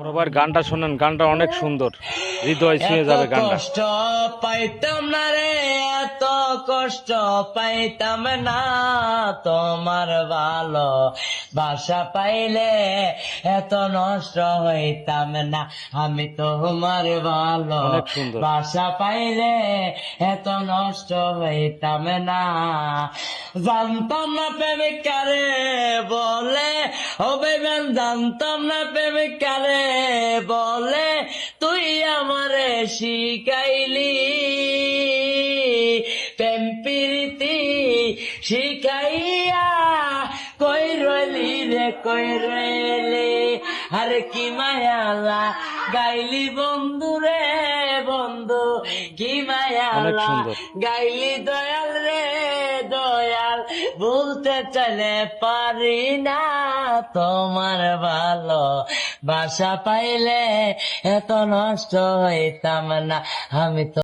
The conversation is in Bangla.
সবার গানটা শোনেন, গানটা অনেক সুন্দর, হৃদয় ছুঁয়ে যাবে গানটা। কষ্ট পাইতাম না রে, এত কষ্ট পাইতাম না, তোমার ভালো বাসা পাইলে এত নষ্ট হইতাম না। আমি তোমার ভালো অনেক সুন্দর। বাসা পাইলে এত নষ্ট হইতাম না। জানতাম না প্রেমিক কারে বলে, ও বেবেন জানতাম না প্রেমিক কারে বলে, তুই আমারে শিখাইলি প্রেম প্রীতি শিখাইয়া, কই রইলি রে কই রইলি, আরে কি মায়ালা গাইলি বন্ধু রে বন্ধু, কি অনেক মায়ালা সুন্দর। গাইলি দয়াল রে দয়াল, বলতে চাইলে পারি না, তোমার ভালো বাসা পাইলে এত নষ্ট হইতাম না। আমি তো